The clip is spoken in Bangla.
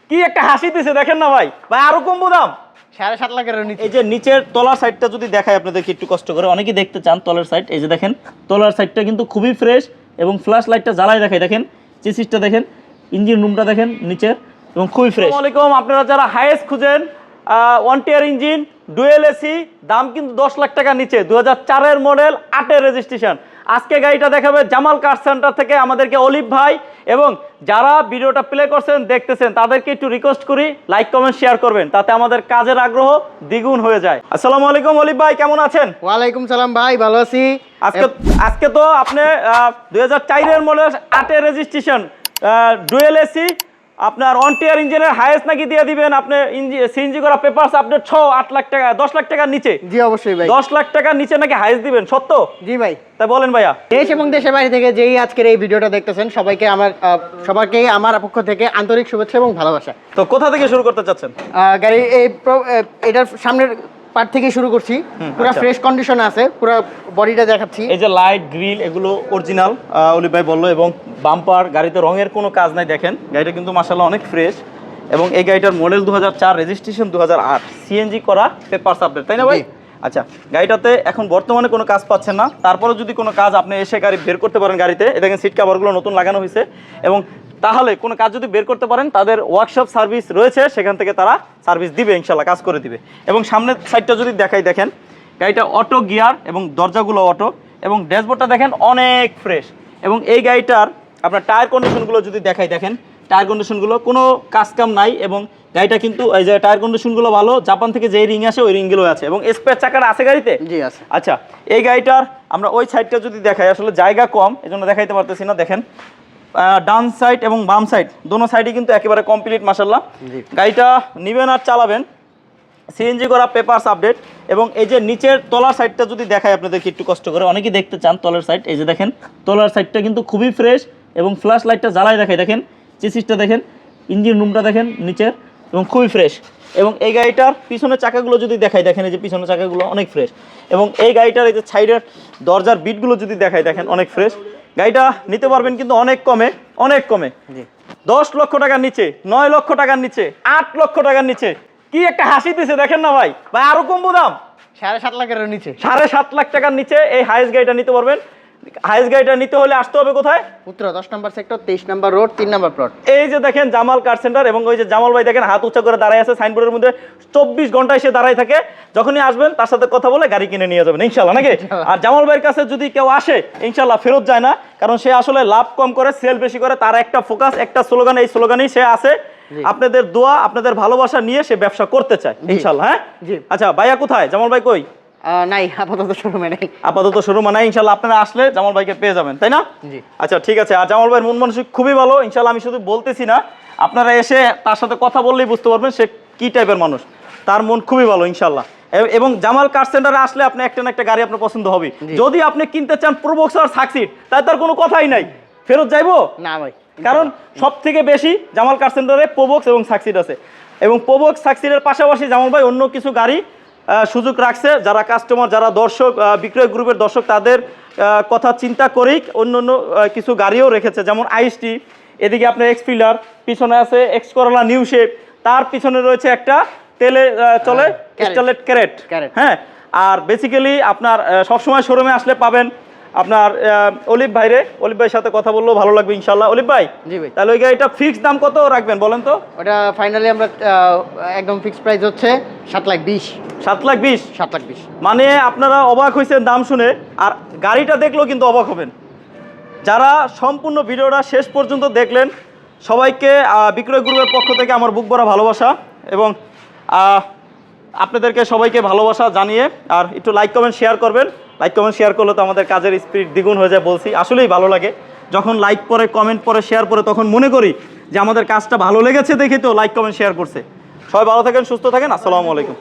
কি একটা হাসি দিছে দেখেন না ভাই, ভাই আরো কমবো দাম 7.5 লাখের নিচে। এই যে নিচের তলার সাইডটা যদি দেখাই আপনাদেরকে একটু কষ্ট করে, অনেকেই দেখতে চান তলার সাইড। এই যে দেখেন তলার সাইডটা কিন্তু খুবই ফ্রেশ এবং ফ্ল্যাশ লাইটটা জ্বালাই দেখাই, দেখেন চেসিসটা দেখেন, ইঞ্জিন রুমটা দেখেন নিচের এবং খুবই ফ্রেশ। আসসালামু আলাইকুম, আপনারা যারা হাইয়েস্ট খুঁজেন 1 টিয়ার ইঞ্জিন ডুয়েল এসি, দাম কিন্তু 10 লাখ টাকার নিচে, 2004 মডেল 8 রেজিস্ট্রেশন। আজকে গাড়িটা দেখাবে জামাল কার সেন্টার থেকে আমাদেরকে অলিভ ভাই। এবং যারা ভিডিওটা প্লে করছেন দেখতেছেন তাদেরকে একটু রিকোয়েস্ট করি লাইক কমেন্ট শেয়ার করবেন, তাতে আমাদের কাজের আগ্রহ দ্বিগুণ হয়ে যায়। আসসালামু আলাইকুম অলিভ ভাই, কেমন আছেন? ওয়ালাইকুম সালাম ভাই, ভালো আছি। আজকে তো আপনি 2004 মডেল 8 রেজিস্ট্রেশন ডুয়েল এসি আপনার 1 টিয়ার ইঞ্জিনের হাইয়েস্ট নাকি দিয়ে দিবেন আপনি, সিএনজি করা পেপারস আপডেট 8 লাখ টাকা, 10 লাখ টাকার নিচে। জি অবশ্যই ভাই, 10 লাখ টাকার নিচে নাকি হাইয়েস্ট দিবেন, সত্য? জি ভাই। তাই বলেন ভাইয়া। দেশ এবং দেশের বাইরে থেকে যেই আজকের এই ভিডিওটা দেখতেছেন সবাইকে আমার পক্ষ থেকে আন্তরিক শুভেচ্ছা এবং ভালোবাসা। তো কোথা থেকে শুরু করতে চাচ্ছেন? গাড়ি এটার সামনের পার্ট থেকে শুরু করছি। পুরো ফ্রেশ কন্ডিশনে আছে, পুরো বডিটা দেখাচ্ছি। এই যে লাইট গ্রিল এগুলো অরিজিনাল, অলিভ ভাই বললো, এবং বাম্পার, গাড়িতে রঙের কোনো কাজ নাই। দেখেন গাড়িটা কিন্তু মাশাআল্লাহ অনেক ফ্রেশ, এবং এই গাড়িটার মডেল 2004, রেজিস্ট্রেশন 2008, সিএনজি করা, পেপারস আপডেট, তাই না ভাই? আচ্ছা, গাড়িটাতে এখন বর্তমানে কোনো কাজ পাচ্ছেন না, তারপরে যদি কোনো কাজ আপনি এসে গাড়ি বের করতে পারেন গাড়িতে, এ দেখেন সিট কাভারগুলো নতুন লাগানো হয়েছে, এবং তাহলে কোনো কাজ যদি বের করতে পারেন তাদের ওয়ার্কশপ সার্ভিস রয়েছে, সেখান থেকে তারা সার্ভিস দিবে, ইনশাল্লাহ কাজ করে দিবে। এবং সামনের সাইডটা যদি দেখাই, দেখেন গাড়িটা অটো গিয়ার এবং দরজাগুলো অটো, এবং ড্যাশবোর্ডটা দেখেন অনেক ফ্রেশ। এবং এই গাড়িটার আপনার টায়ার কন্ডিশনগুলো যদি দেখাই, দেখেন টায়ার কন্ডিশনগুলো কোনো কাজ কাম নাই, এবং গাড়িটা কিন্তু এই যে টায়ার কন্ডিশনগুলো ভালো, জাপান থেকে যে রিং আসে ওই রিংগুলো আছে, এবং স্পেয়ার চাকাটা আছে গাড়িতে। জি আছে। আচ্ছা, এই গাড়িটার আমরা ওই সাইডটা যদি দেখাই, আসলে জায়গা কম এজন্য দেখাইতে পারতেছি না। দেখেন ডান সাইড এবং বাম সাইড দোনো সাইডই কিন্তু একেবারে কমপ্লিট মাশাআল্লাহ। গাড়িটা নেবেন আর চালাবেন, সিএনজি করা, পেপারস আপডেট। এবং এই যে নিচের তলার সাইডটা যদি দেখাই আপনাদেরকে একটু কষ্ট করে, অনেকেই দেখতে চান তলার সাইড। এই যে দেখেন তলার সাইডটা কিন্তু খুবই ফ্রেশ এবং ফ্ল্যাশ লাইটটা জ্বালাই দেখাই, দেখেন চেসিসটা দেখেন, ইঞ্জিন রুমটা দেখেন নিচের, এবং খুবই ফ্রেশ। এবং এই গাড়িটার পিছনের চাকাগুলো যদি দেখাই, দেখেন এই যে পিছনের চাকাগুলো অনেক ফ্রেশ। এবং এই গাড়িটার এই যে সাইডের দরজার বিটগুলো যদি দেখাই, দেখেন অনেক ফ্রেশ। গাড়িটা নিতে পারবেন কিন্তু অনেক কমে, অনেক কমে, 10 লক্ষ টাকার নিচে, 9 লক্ষ টাকার নিচে, 8 লক্ষ টাকার নিচে। কি একটা হাসি দিছে দেখেন না ভাই, ভাই আরো কমবো দাম 7.5 লাখের নিচে। 7.5 লাখ টাকার নিচে এই হাইয়েস্ট গাড়িটা নিতে পারবেন। হাইয়েস্ট গাড়িটা নিতে হলে আসতে হবে কোথায়? উত্তরা 10 নম্বর সেক্টর, 23 নম্বর রোড, 3 নম্বর প্লট। এই যে দেখেন জামাল কার সেন্টার, এবং ওই যে জামাল ভাই দেখেন হাত উঁচা করে দাঁড়ায় আছে সাইনবোর্ডের মধ্যে, 24 ঘন্টা এসে দাঁড়ায় থাকে। যখনই আসবেন তার সাথে কথা বলে গাড়ি কিনে নিয়ে যাবেন ইনশাল্লাহ, নাকি? আর জামাল ভাইয়ের কাছে যদি কেউ আসে ইনশাল্লাহ ফেরত যায় না, কারণ সে আসলে লাভ কম করে, সেল বেশি করে, তার একটা ফোকাস, একটা স্লোগান, এই স্লোগানেই সে আসে। আপনাদের দোয়া, আপনাদের ভালোবাসা নিয়ে সে ব্যবসা করতে চায় ইনশাল্লাহ। হ্যাঁ, আচ্ছা ভাইয়া কোথায়, জামাল ভাই কই? নাই, আপাতত শোরুমে নাই। আপাতত শোরুমে নাই, ইনশাল্লাহ আপনারা আসলে জামাল ভাইকে পেয়ে যাবেন, তাই না? জি। আচ্ছা ঠিক আছে। আর জামাল ভাইয়ের মন মানসিক খুবই ভালো ইনশাল্লাহ, আমি শুধু বলতেছি না, আপনারা এসে তার সাথে কথা বললেই বুঝতে পারবেন সে কি টাইপের মানুষ, তার মন খুবই ভালো ইনশাল্লাহ। এবং জামাল কার সেন্টারে আসলে আপনি একটা না একটা গাড়ি আপনার পছন্দ হবে। যদি আপনি কিনতে চান প্রোবক্স আর সাকসিড, তাই তার কোনো কথাই নাই, ফেরত যাইবো না ভাই, কারণ সব থেকে বেশি জামাল কার সেন্টারে প্রোবক্স এবং সাকসিড আছে। এবং প্রোবক্স সাকসিডের পাশাপাশি জামাল ভাই অন্য কিছু গাড়ি সুযোগ রাখছে, যারা কাস্টমার, যারা দর্শক, বিক্রয় গ্রুপের দর্শক, তাদের কথা চিন্তা করেই অন্য অন্য কিছু গাড়িও রেখেছে, যেমন আইএসটি, এদিকে আপনার এক্সফিল্ডার, পিছনে আছে এক্স করোলা নিউ শেপ, তার পিছনে রয়েছে একটা তেলে চলে স্টারলেট ক্যারেট। হ্যাঁ, আর বেসিক্যালি আপনার সবসময় শোরুমে আসলে পাবেন আপনার অলিভ ভাইয়ের সাথে কথা বললেও ভালো লাগবে ইনশাল্লাহ। অলিভ ভাই, জি ভাই, তাহলে ওই গাড়িটা ফিক্সড দাম কত রাখবেন বলেন তো? ওটা ফাইনালি আমরা একদম ফিক্সড প্রাইস হচ্ছে 7,20,000। 7,20,000? 7,20,000 মানে আপনারা অবাক হয়েছেন দাম শুনে, আর গাড়িটা দেখলেও কিন্তু অবাক হবেন। যারা সম্পূর্ণ ভিডিওটা শেষ পর্যন্ত দেখলেন সবাইকে বিক্রয় গ্রুপের পক্ষ থেকে আমার বুক ভরা ভালোবাসা, এবং আপনাদেরকে সবাইকে ভালোবাসা জানিয়ে আর একটু লাইক কমেন্ট শেয়ার করবেন। লাইক কমেন্ট শেয়ার করলে তো আমাদের কাজের স্পিড দ্বিগুণ হয়ে যায়, বলছি আসলেই ভালো লাগে যখন লাইক পরে, কমেন্ট পরে, শেয়ার পরে, তখন মনে করি যে আমাদের কাজটা ভালো লেগেছে দেখে তো লাইক কমেন্ট শেয়ার করছে। সবাই ভালো থাকেন, সুস্থ থাকেন, আসসালামু আলাইকুম।